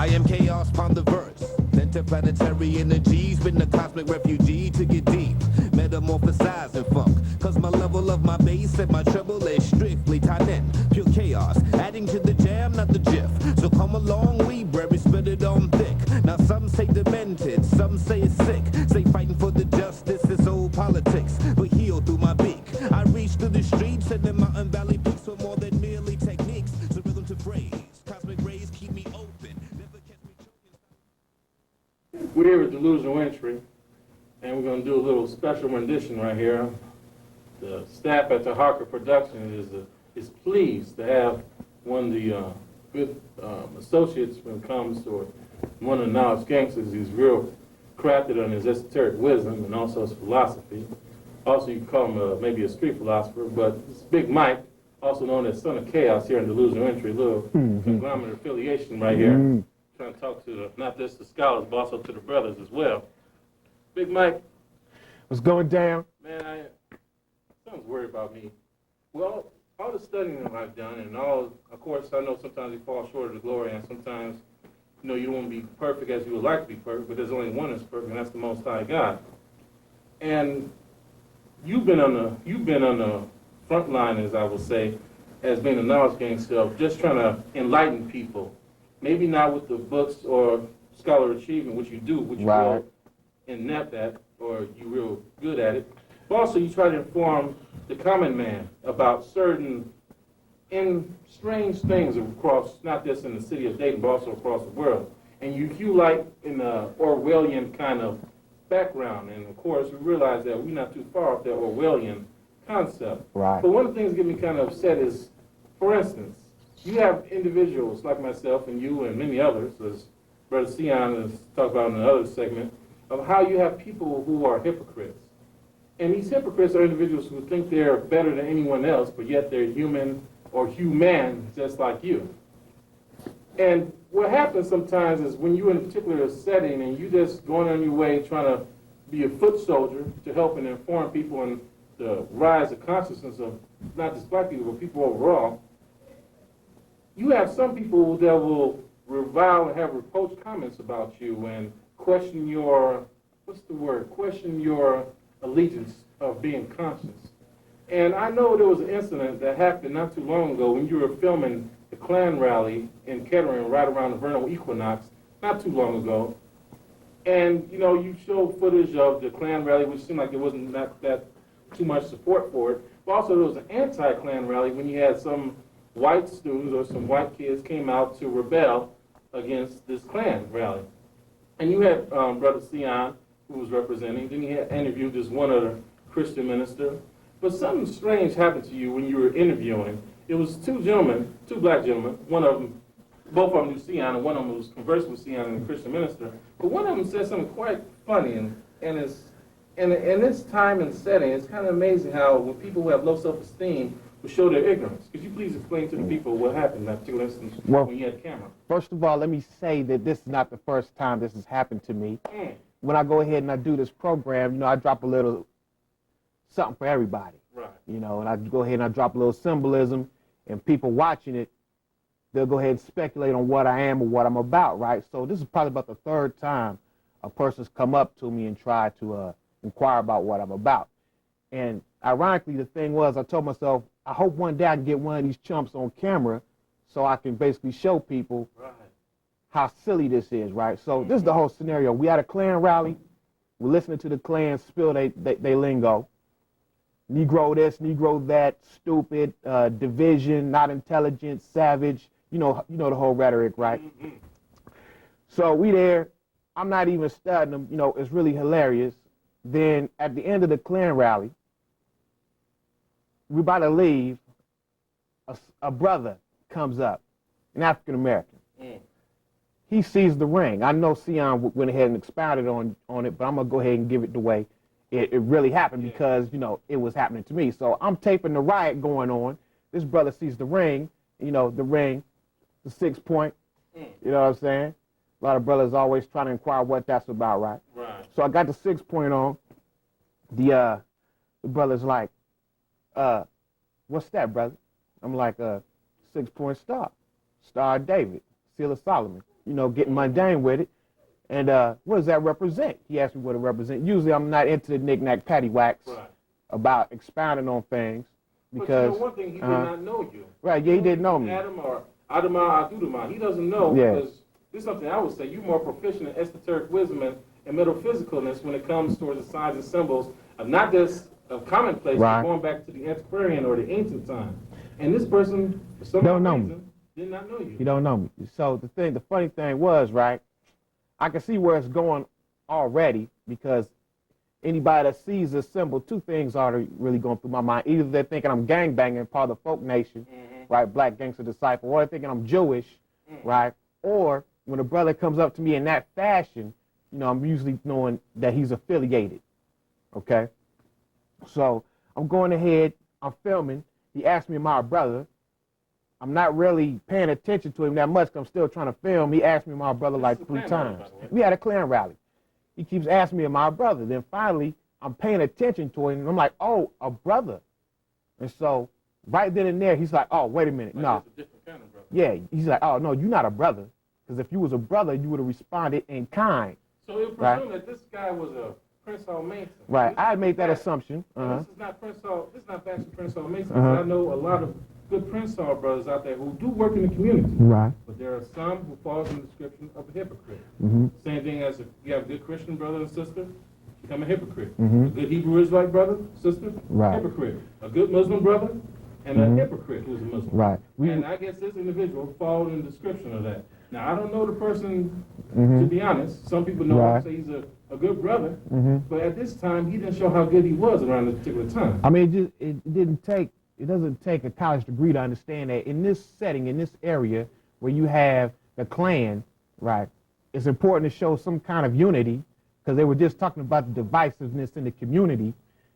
I am chaos upon the verse. Interplanetary energies, been a cosmic refugee to get deep. Metamorphosize and funk. Cause my level of my bass and my treble is strictly tied in. Pure chaos, adding to the jam, not the jiff. So come along, we bread, spit it on thick. Now some say demented, some say it's sick. Say fighting for the justice is old politics. But heal through my beak. I reach through the streets and the mountain valley peaks for more than merely techniques. So rhythm to phrase. Cosmic rays keep me open. Never catch me choking. We're here with Delusional Entry, and we're going to do a little special rendition right here. The staff at Taharqa Production is pleased to have one of the good associates when it comes to one of the knowledge gangsters. He's real crafted on his esoteric wisdom and also his philosophy. Also, you can call him maybe a street philosopher, but it's Big Mike, also known as Son of Chaos here in Delusional Entry, a little conglomerate affiliation right here. Trying to talk to not just the scholars, but also to the brothers as well. Big Mike. What's going down? Man, someone's worried about me. Well, all the studying that I've done, and all, of course, I know sometimes you fall short of the glory, and sometimes, you know, you don't want to be perfect as you would like to be perfect, but there's only one that's perfect, and that's the Most High God. And you've been on the front line, as I will say, as being a knowledge gangster, of just trying to enlighten people. Maybe not with the books or scholar achievement, which you do, which you're real inept at, or you're real good at it. But also you try to inform the common man about certain strange things across, not just in the city of Dayton, but also across the world. And you like in the Orwellian kind of background. And of course, we realize that we're not too far off that Orwellian concept. Right. But one of the things that get me kind of upset is, for instance, you have individuals like myself and you and many others, as Brother Sion has talked about in the other segment, of how you have people who are hypocrites. And these hypocrites are individuals who think they're better than anyone else, but yet they're human or human just like you. And what happens sometimes is when you're in a particular setting and you just going on your way trying to be a foot soldier to help and inform people in the rise of consciousness of not just black people, but people overall, you have some people that will revile and have reproach comments about you and question your, question your allegiance of being conscious. And I know there was an incident that happened not too long ago when you were filming the Klan rally in Kettering right around the vernal equinox, not too long ago. And, you know, you showed footage of the Klan rally, which seemed like there wasn't not that too much support for it. But also there was an anti-Klan rally when you had some white students or some white kids came out to rebel against this Klan rally. And you had Brother Sion, who was representing, then you had interviewed this one other Christian minister. But something strange happened to you when you were interviewing. It was two black gentlemen, one of them, both of them knew Sion, and one of them was conversing with Sion and a Christian minister. But one of them said something quite funny, and in this time and setting, it's kind of amazing how when people who have low self-esteem will show their ignorance. Could you please explain to the people what happened in that particular instance when you had a camera? First of all, let me say that this is not the first time this has happened to me. When I go ahead and I do this program, you know, I drop a little something for everybody. Right. You know, and I go ahead and I drop a little symbolism, and people watching it, they'll go ahead and speculate on what I am or what I'm about, right? So this is probably about the third time a person's come up to me and tried to inquire about what I'm about. And ironically, the thing was, I told myself, I hope one day I can get one of these chumps on camera so I can basically show people how silly this is, right? So this is the whole scenario. We had a Klan rally. We're listening to the Klan spill they lingo. Negro this, Negro that, stupid, division, not intelligent, savage. You know the whole rhetoric, right? So we there. I'm not even studying them. You know, it's really hilarious. Then at the end of the Klan rally, we're about to leave, a brother comes up, an African American. He sees the ring. I know Sion went ahead and expounded on it, but I'm going to go ahead and give it the way it really happened because, you know, it was happening to me. So I'm taping the riot going on. This brother sees the ring, you know, the ring, the 6 point, you know what I'm saying? A lot of brothers always trying to inquire what that's about, right? Right. So I got the 6 point on. The brother's like, what's that, brother? I'm like, 6 point star, Star of David, Seal of Solomon. getting mundane with it. And what does that represent? He asked me what it represents. Usually I'm not into the knick-knack paddywhacks about expounding on things because... But one thing, he did not know you. Right, yeah, he didn't know me. Adam or Adama Adudama, he doesn't know because this is something I would say, you're more proficient in esoteric wisdom and metaphysicalness when it comes towards the signs and symbols of not just of commonplace, but going back to the antiquarian or the ancient time. And this person, for some reason, did not know you. He don't know me. So the funny thing was, right, I can see where it's going already because anybody that sees this symbol, two things are really going through my mind. Either they're thinking I'm gangbanging, part of the folk nation, right, black gangster disciple, or they're thinking I'm Jewish, right, or when a brother comes up to me in that fashion, I'm usually knowing that he's affiliated, okay? So I'm going ahead, I'm filming. He asked me, am I a brother? I'm not really paying attention to him that much because I'm still trying to film. He asked me, am I a brother, like 3 times. We had a Klan rally. He keeps asking me, am I a brother? Then finally, I'm paying attention to him, and I'm like, oh, a brother. And so right then and there, he's like, oh, wait a minute, no. Yeah, he's like, oh, no, you're not a brother. Because if you was a brother, you would have responded in kind. So it presumed that this guy was a Prince Hall Mason. Right, I made that assumption. This is not Prince Hall. This is not bashing Prince Hall Mason. I know a lot of good Prince Hall brothers out there who do work in the community. Right. But there are some who fall in the description of a hypocrite. Same thing as if you have a good Christian brother and sister, become a hypocrite. A good Hebrew Israelite brother, sister, hypocrite. A good Muslim brother and a hypocrite who's a Muslim. Right. And I guess this individual falls in the description of that. Now, I don't know the person, to be honest. Some people know him, say he's a good brother, but at this time, he didn't show how good he was around this particular time. I mean, it doesn't take a college degree to understand that in this setting, in this area where you have the Klan, right, it's important to show some kind of unity because they were just talking about the divisiveness in the community,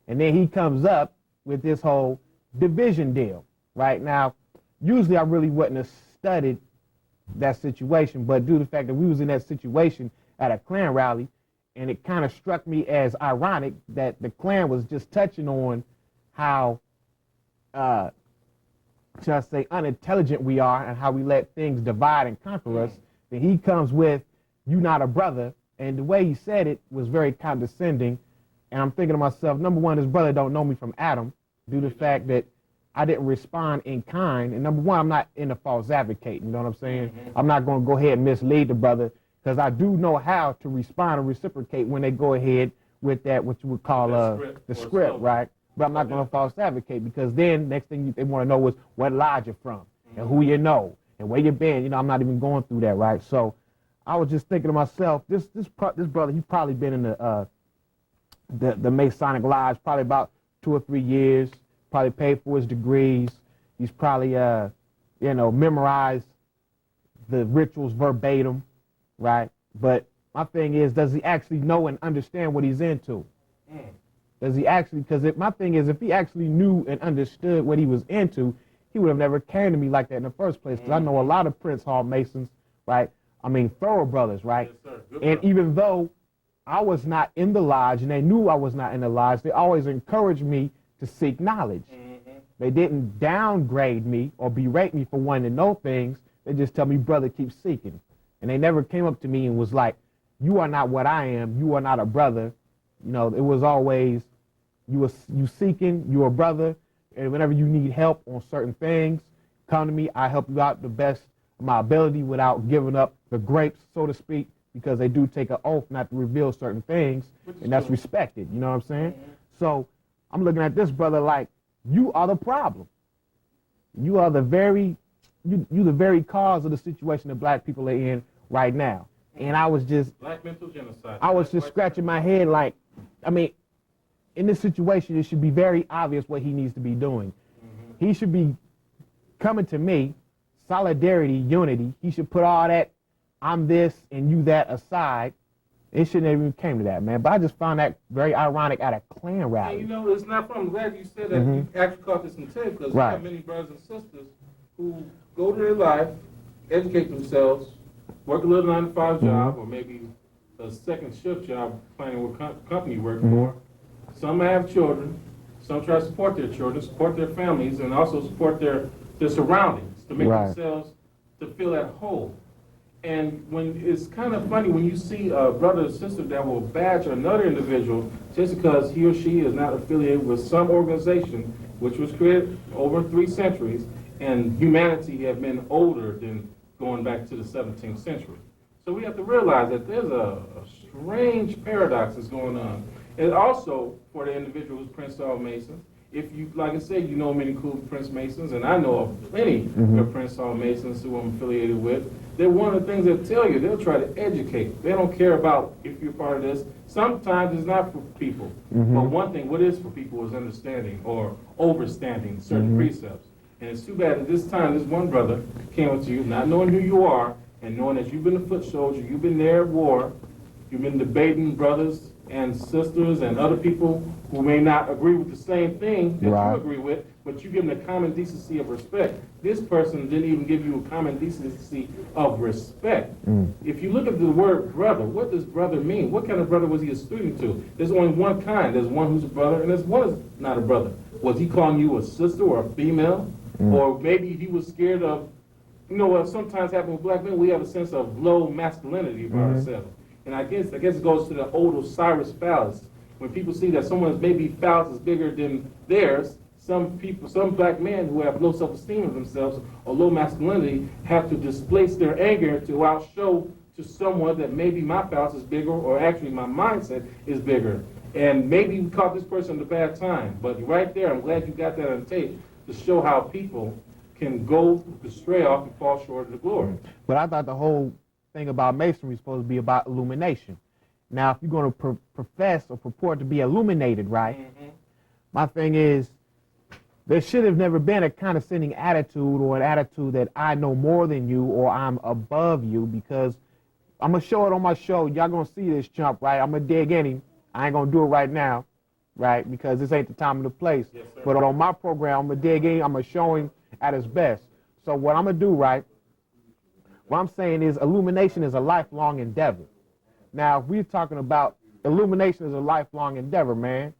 and then he comes up with this whole division deal, right? Now, usually I really wouldn't have studied that situation, but due to the fact that we was in that situation at a Klan rally, and it kind of struck me as ironic that the Klan was just touching on how, should I say, unintelligent we are and how we let things divide and conquer us. Then he comes with, "You not a brother," and the way he said it was very condescending. And I'm thinking to myself, number one, his brother don't know me from Adam, due to the fact that I didn't respond in kind. And number one, I'm not into false advocating, you know what I'm saying? I'm not going to go ahead and mislead the brother because I do know how to respond and reciprocate when they go ahead with that, what you would call the script, right? But I'm not going to false advocate because then next thing they want to know is what lodge you're from and who you know and where you been. I'm not even going through that, right? So I was just thinking to myself, this brother, he's probably been in the Masonic Lodge probably about 2 or 3 years. Probably paid for his degrees. He's probably, memorized the rituals verbatim, right? But my thing is, does he actually know and understand what he's into? Does he actually, because my thing is, if he actually knew and understood what he was into, he would have never came to me like that in the first place. Because I know a lot of Prince Hall Masons, right? I mean, thorough brothers, right? Yes, sir. And even though I was not in the lodge and they knew I was not in the lodge, they always encouraged me to seek knowledge. They didn't downgrade me or berate me for wanting to know things. They just tell me, brother, keep seeking. And they never came up to me and was like, you are not what I am. You are not a brother. It was always, you seeking, you a brother. And whenever you need help on certain things, come to me. I help you out the best of my ability without giving up the grapes, so to speak, because they do take an oath not to reveal certain things. And that's respected. You know what I'm saying? So I'm looking at this brother like, you are the problem. You are the very cause of the situation that black people are in right now. And I was just... Black mental genocide. I was just scratching my head like, I mean, in this situation, it should be very obvious what he needs to be doing. He should be coming to me, solidarity, unity. He should put all that, I'm this and you that aside. It shouldn't have even came to that, man. But I just found that very ironic at a Klan rally. And it's not from. I'm glad you said that. You actually caught this in tape because you have many brothers and sisters who go to their life, educate themselves, work a little 9-to-5 job or maybe a second shift job, planning what company you work for. Some have children. Some try to support their children, support their families, and also support their surroundings to make themselves to feel at home. And when it's kind of funny when you see a brother or sister that will badge another individual just because he or she is not affiliated with some organization which was created over 3 centuries, and humanity have been older than going back to the 17th century. So we have to realize that there's a strange paradox that's going on. And also, for the individual who's Prince Hall Masons, if you, like I said, you know many cool Prince Masons, and I know of plenty of Prince Hall Masons who I'm affiliated with, they're one of the things they'll tell you, they'll try to educate. They don't care about if you're part of this. Sometimes it's not for people. But one thing, what is for people is understanding or overstanding certain precepts. And it's too bad that this time, this one brother came up to you, not knowing who you are, and knowing that you've been a foot soldier, you've been there at war, you've been debating brothers and sisters and other people who may not agree with the same thing that you agree with, but you give them the common decency of respect. This person didn't even give you a common decency of respect. If you look at the word brother, what does brother mean? What kind of brother was he a student to? There's only one kind. There's one who's a brother, and there's one who's not a brother. Was he calling you a sister or a female? Or maybe he was scared of, you know what sometimes happens with black men, we have a sense of low masculinity about ourselves. And I guess it goes to the old Osiris phallus. When people see that someone's maybe phallus is bigger than theirs, some people, some black men who have low self-esteem of themselves or low masculinity have to displace their anger to outshow to someone that maybe my phallus is bigger or actually my mindset is bigger. And maybe we caught this person at a bad time. But right there, I'm glad you got that on tape to show how people can go astray off and fall short of the glory. But I thought the whole thing about masonry is supposed to be about illumination. Now, if you're going to profess or purport to be illuminated, right? My thing is, there should have never been a condescending attitude or an attitude that I know more than you or I'm above you, because I'm going to show it on my show. Y'all going to see this chump, right? I'm going to dig in him. I ain't going to do it right now, right? Because this ain't the time or the place. Yes, but on my program, I'm going to dig in. I'm going to show him at his best. So what I'm going to do, right? What I'm saying is illumination is a lifelong endeavor. Now, if we're talking about illumination is a lifelong endeavor, man.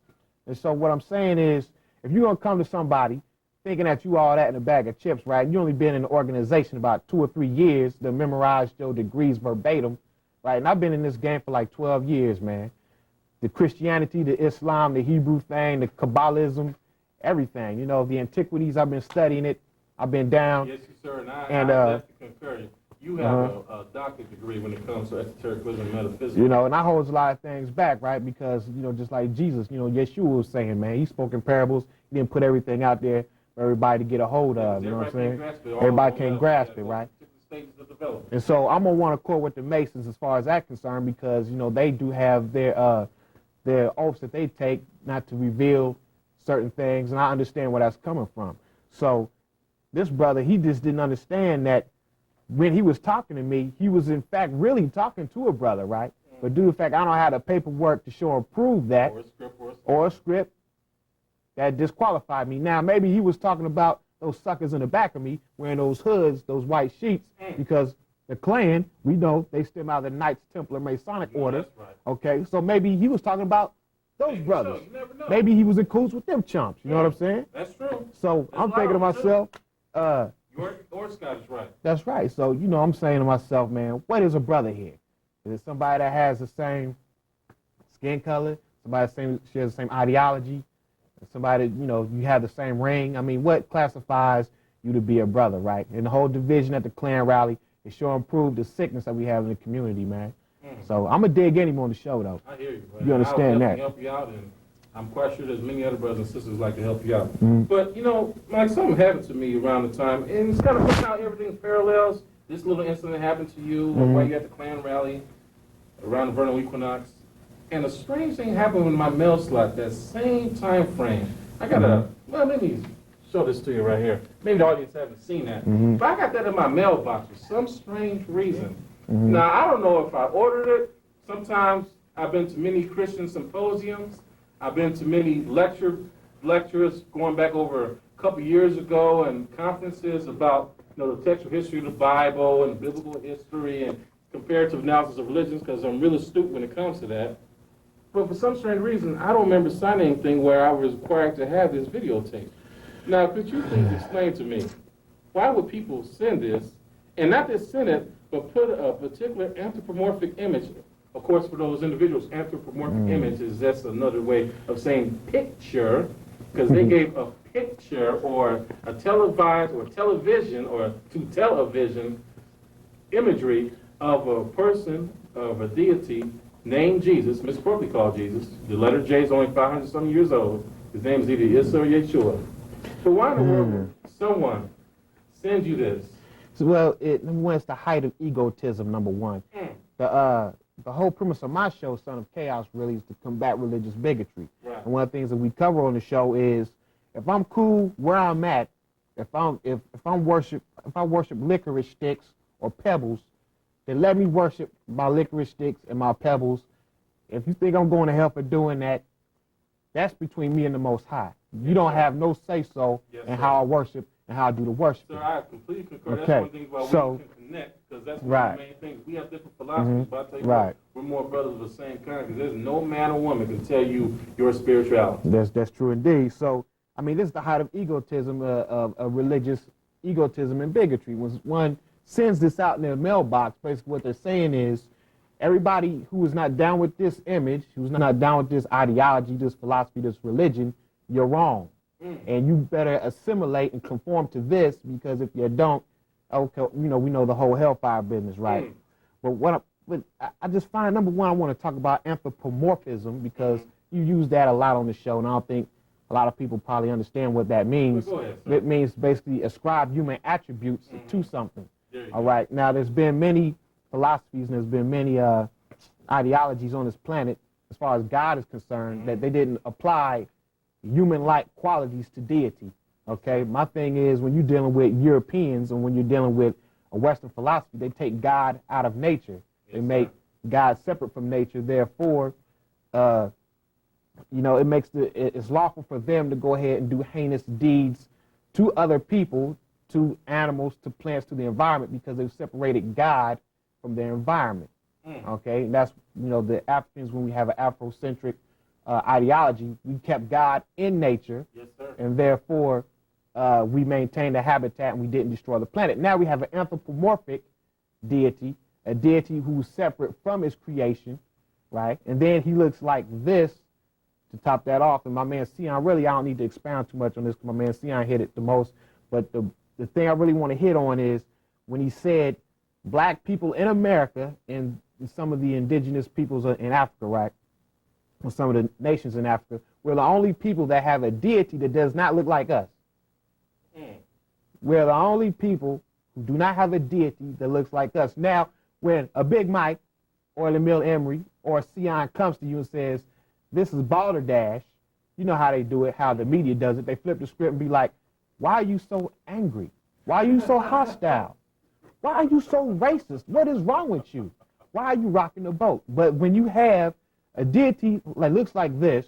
And so what I'm saying is, if you're going to come to somebody thinking that you all that in a bag of chips, right? You only been in the organization about 2 or 3 years to memorize your degrees verbatim, right? And I've been in this game for like 12 years, man. The Christianity, the Islam, the Hebrew thing, the Kabbalism, everything. You know, the antiquities, I've been studying it. I've been down. Yes, sir, and I definitely concur. You have a doctorate degree when it comes to esotericalism and metaphysics. You know, and I hold a lot of things back, right? Because, you know, just like Jesus, you know, Yeshua was saying, man, he spoke in parables. He didn't put everything out there for everybody to get a hold of. You know what I'm saying? Everybody can't grasp it, right? And so I'm going to want to quote with the Masons as far as that's concerned, because, you know, they do have their oaths that they take not to reveal certain things, and I understand where that's coming from. So this brother, he just didn't understand that when he was talking to me, he was in fact really talking to a brother, right? But due to the fact I don't have the paperwork to show and prove that, or a script that disqualified me. Now, maybe he was talking about those suckers in the back of me wearing those hoods, those white sheets, because the Klan, we know they stem out of the Knights Templar Masonic orders. Okay, so maybe he was talking about those brothers. You never know. Maybe he was in cahoots with them chumps. You know what I'm saying? That's true. So I'm thinking to myself, Or Scottish, right? that's right. So, you know, I'm saying to myself, man, what is a brother here? Is it somebody that has the same skin color, somebody that shares the same ideology, somebody, you know, you have the same ring? I mean, what classifies you to be a brother, right? And the whole division at the Klan rally is sure and prove the sickness that we have in the community, man. So I'm going to dig in him on the show, though. I hear you, brother. You understand that? I'll help you out, and I'm quite sure there's many other brothers and sisters like to help you out. But, you know, like something happened to me around the time, and it's kind of looking how everything parallels. This little incident happened to you while you at the Klan rally around the vernal equinox. And a strange thing happened with my mail slot that same time frame. I got well, let me show this to you right here. Maybe the audience haven't seen that. But I got that in my mailbox for some strange reason. Now, I don't know if I ordered it. Sometimes I've been to many Christian symposiums. I've been to many lectures going back over a couple years ago, and conferences about, you know, the textual history of the Bible and biblical history and comparative analysis of religions, because I'm real astute when it comes to that. But for some strange reason, I don't remember signing anything where I was required to have this videotape. Now, could you please explain to me, why would people send this And not just send it, but put a particular anthropomorphic image. Of course, for those individuals, anthropomorphic image is just another way of saying picture, because they gave a picture or a televised or television or to television imagery of a person, of a deity named Jesus, misappropriately called Jesus. The letter J is only 500-something years old. His name is either Issa or Yeshua. But why in the world would someone send you this? Well, number one, it's the height of egotism, number one. The whole premise of my show, Son of Chaos, really is to combat religious bigotry. Right. And one of the things that we cover on the show is, if I'm cool where I'm at, if I worship licorice sticks or pebbles, then let me worship my licorice sticks and my pebbles. If you think I'm going to hell for doing that, that's between me and the Most High. You don't have no say-so in how I worship and how I do the worship. Sir, I completely concur. Okay. That's one thing about we can connect, because that's one of the main things. We have different philosophies, but I tell you what, we're more brothers of the same kind, because there's no man or woman can tell you your spirituality. That's true indeed. So, I mean, this is the height of egotism, of religious egotism and bigotry. When one sends this out in their mailbox, basically what they're saying is, everybody who is not down with this image, who's not down with this ideology, this philosophy, this religion, you're wrong. And you better assimilate and conform to this, because if you don't, okay, we know the whole hellfire business, right? But I just find, number one, I want to talk about anthropomorphism, because you use that a lot on the show, and I don't think a lot of people probably understand what that means. Go ahead, it means basically ascribe human attributes to something. All right. Now, there's been many philosophies and there's been many ideologies on this planet, as far as God is concerned, that they didn't apply human-like qualities to deity. Okay. My thing is, when you're dealing with Europeans and when you're dealing with a Western philosophy, they take God out of nature. They make God separate from nature. Therefore, it's lawful for them to go ahead and do heinous deeds to other people, to animals, to plants, to the environment, because they've separated God from their environment. Okay, and that's, the Africans, when we have an Afrocentric ideology, we kept God in nature, and therefore we maintained the habitat and we didn't destroy the planet. Now we have an anthropomorphic deity, a deity who's separate from his creation, right? And then he looks like this to top that off. And my man Sion, really, I don't need to expound too much on this, because my man Sion hit it the most. But the thing I really want to hit on is when he said black people in America and some of the indigenous peoples in Africa, right? Or some of the nations in Africa, we're the only people that have a deity that does not look like us. We're the only people who do not have a deity that looks like us. Now, when a Big Mike or Emil Emery or Sion comes to you and says, this is Balderdash, you know how they do it, how the media does it. They flip the script and be like, why are you so angry? Why are you so hostile? Why are you so racist? What is wrong with you? Why are you rocking the boat? But when you have a deity that looks like this,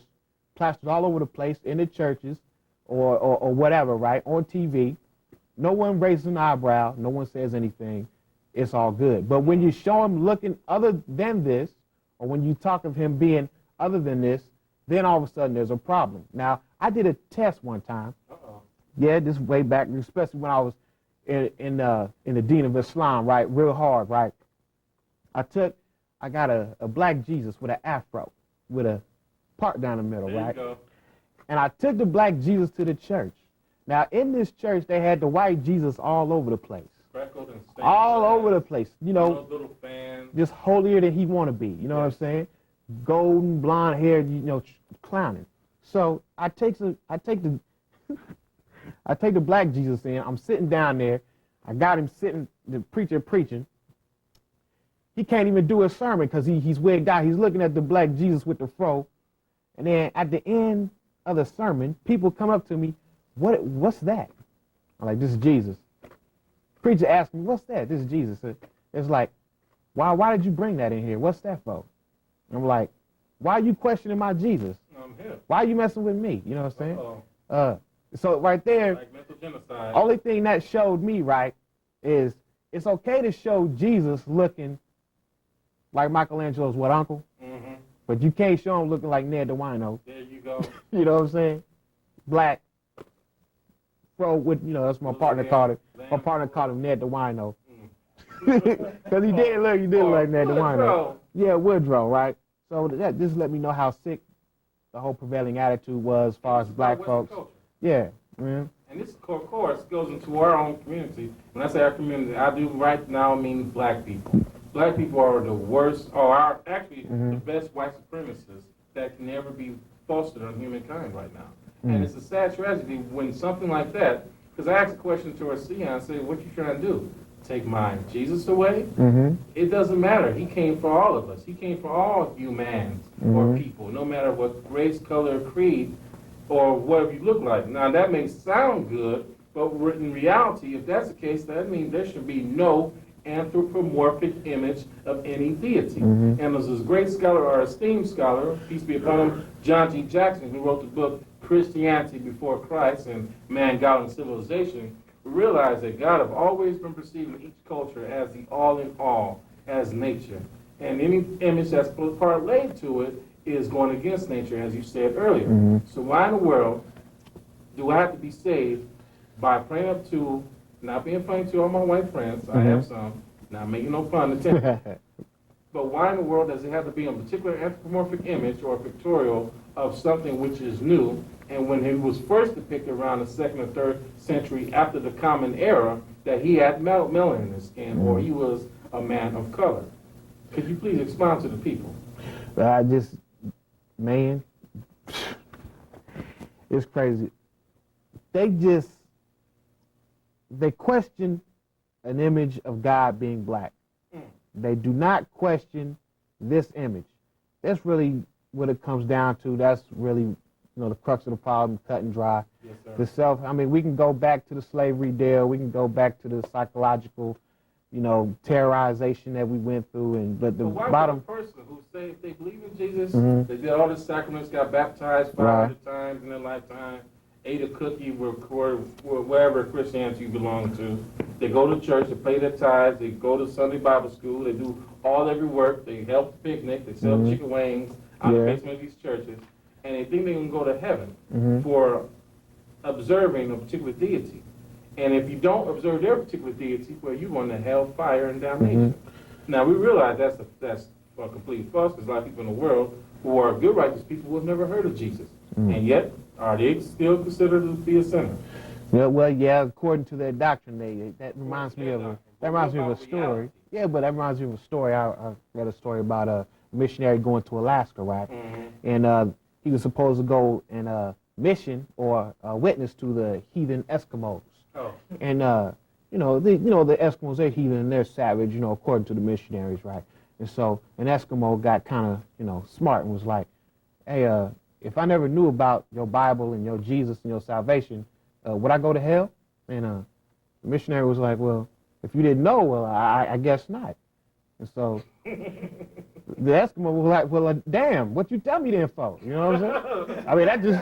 plastered all over the place in the churches or whatever, right, on TV, no one raises an eyebrow, no one says anything, it's all good. But when you show him looking other than this, or when you talk of him being other than this, then all of a sudden there's a problem. Now, I did a test one time. Yeah, this way back, especially when I was in the Dean of Islam, right, real hard, right. I got a black Jesus with an afro, with a part down the middle, there right? You go. And I took the black Jesus to the church. Now, in this church, they had the white Jesus all over the place. Freckled and stained. All over the place. Those little fans. Just holier than he want to be. You know what I'm saying? Golden, blonde hair, clowning. So I take the black Jesus in. I'm sitting down there. I got him sitting, the preacher preaching. He can't even do a sermon because he's wigged out. He's looking at the black Jesus with the fro. And then at the end of the sermon, people come up to me, what's that? I'm like, this is Jesus. Preacher asked me, what's that? This is Jesus. It's like, why did you bring that in here? What's that for? I'm like, why are you questioning my Jesus? I'm here. Why are you messing with me? You know what I'm saying? So right there, like mental genocide. Only thing that showed me, right, is it's okay to show Jesus looking like Michelangelo's what, uncle? Mm-hmm. But you can't show him looking like Ned the Wino. There you go. You know what I'm saying? Black. Bro, with, that's my partner called it. My partner called him Ned the Wino. Because he did look like that. Woodrow. Yeah, Woodrow, right? So that just let me know how sick the whole prevailing attitude was as far as black folks. Culture. Yeah. Man. And this, of course, goes into our own community. When I say our community, I do right now mean black people. Black people are the worst, or are actually the best white supremacists that can ever be fostered on humankind right now. And it's a sad tragedy when something like that, because I asked a question to our Sion, I said, what you trying to do? Take my Jesus away? It doesn't matter. He came for all of us. He came for all humans or people, no matter what race, color, creed, or whatever you look like. Now, that may sound good, but in reality, if that's the case, that means there should be no anthropomorphic image of any deity. And there's this great scholar, or esteemed scholar, peace be upon him, John G. Jackson, who wrote the book Christianity Before Christ and Man, God, and Civilization, realized that God have always been perceived in each culture as the all-in-all, as nature. And any image that's parlayed to it is going against nature, as you said earlier. So why in the world do I have to be saved by praying up to, not being funny to all my white friends, I have some, not making no pun attempt, but why in the world does it have to be a particular anthropomorphic image or pictorial of something which is new, and when he was first depicted around the 2nd or 3rd century after the Common Era, that he had melanin in his skin, or he was a man of color? Could you please expound to the people? Man, it's crazy. They question an image of God being black. They do not question this image. That's really what it comes down to. That's really, the crux of the problem, cut and dry. Yes, sir. We can go back to the slavery deal. We can go back to the psychological, terrorization that we went through. But the why bottom would a person who say if they believe in Jesus, they did all the sacraments, got baptized 500 times in their lifetime, ate a cookie wherever Christianity you belong to, they go to church, they pay their tithes, they go to Sunday Bible school, they do every work, they help the picnic, they sell chicken wings out of the basement of these churches, and they think they can go to heaven for observing a particular deity. And if you don't observe their particular deity, well, you're going to hell, fire, and damnation. Now, we realize that's a complete false, because a lot of people in the world who are good, righteous people who have never heard of Jesus. And yet, are they still considered to be a sinner? Yeah, according to their doctrine, that reminds me of a story. Yeah, but that reminds me of a story. I read a story about a missionary going to Alaska, right? And he was supposed to go and mission or witness to the heathen Eskimos. And the Eskimos, they're heathen and they're savage, according to the missionaries, right? And so an Eskimo got kind of, smart and was like, hey, if I never knew about your Bible and your Jesus and your salvation, would I go to hell? And the missionary was like, well, if you didn't know, well, I guess not. And so the Eskimo was like, well, damn, what you tell me then for? You know what I'm saying?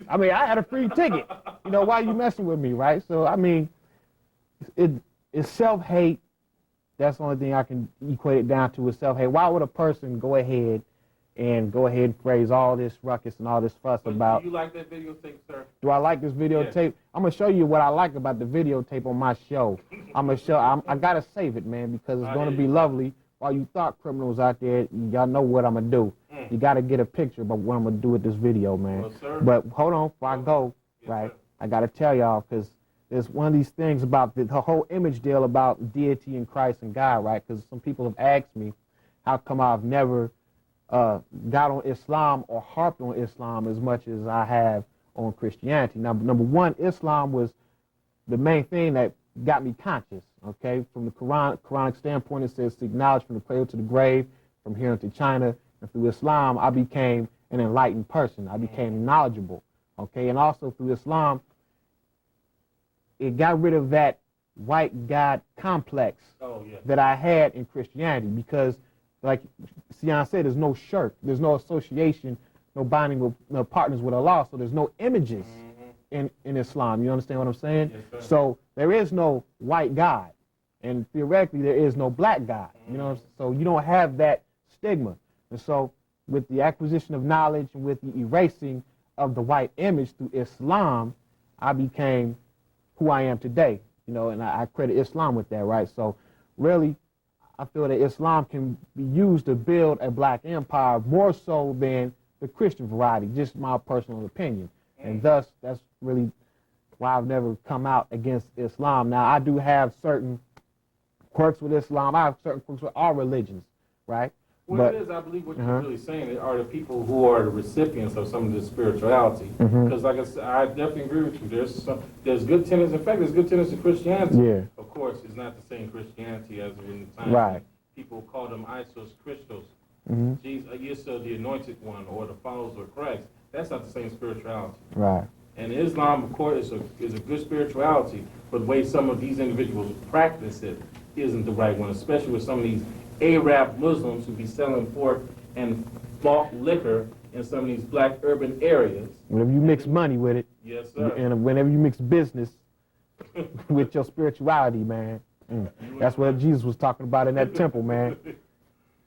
I had a free ticket. Why you messing with me, right? So, it's self-hate. That's the only thing I can equate it down to is self-hate. Why would a person go ahead and raise all this ruckus and all this fuss about... Do you like that videotape, sir? Do I like this videotape? Yes. I'm going to show you what I like about the videotape on my show. I got to save it, man, because it's going to be lovely. All you thought criminals out there, y'all know what I'm going to do. You got to get a picture about what I'm going to do with this video, man. Well, sir. But hold on before I go, right? Sir. I got to tell y'all, because there's one of these things about the whole image deal about deity and Christ and God, right? Because some people have asked me, how come I've never got on Islam or harped on Islam as much as I have on Christianity. Now, number one, Islam was the main thing that got me conscious, okay? From the Quranic standpoint, it says, seek knowledge from the cradle to the grave, from here to China. And through Islam, I became an enlightened person. I became knowledgeable, okay? And also through Islam, it got rid of that white God complex that I had in Christianity, because like Sion said, there's no shirk, there's no association, no binding with no partners with Allah, so there's no images in Islam. You understand what I'm saying? Yes, so there is no white God, and theoretically there is no black God. You know, so you don't have that stigma. And so with the acquisition of knowledge and with the erasing of the white image through Islam, I became who I am today. And I credit Islam with that, right? So really, I feel that Islam can be used to build a black empire more so than the Christian variety, just my personal opinion. And thus, that's really why I've never come out against Islam. Now, I do have certain quirks with Islam. I have certain quirks with all religions, right? Well, it is, I believe, what you're really saying are the people who are the recipients of some of this spirituality. Because, like I said, I definitely agree with you. There's good tenets. In fact, there's good tenets in Christianity. Yeah. Of course, it's not the same Christianity as in the time. Right. People call them Isos Christos. Mm-hmm. Jesus, Yeshua, the anointed one, or the followers of Christ. That's not the same spirituality. Right. And Islam, of course, is a good spirituality, but the way some of these individuals practice it isn't the right one, especially with some of these Arab Muslims who be selling pork and malt liquor in some of these black urban areas. Whenever you mix money with it, Yes, sir. and whenever you mix business with your spirituality, man, that's what Jesus was talking about in that temple, man.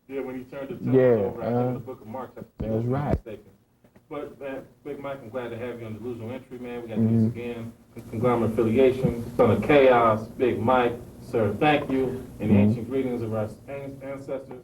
Yeah, when he turned the temple over, I think in the book of Mark, that's right. Mistaken. But, man, Big Mike, I'm glad to have you on Delusional Entry, man. We got to do this again. Conglomerate affiliation, son of chaos, Big Mike. Sir, thank you. And the ancient greetings of our ancestors.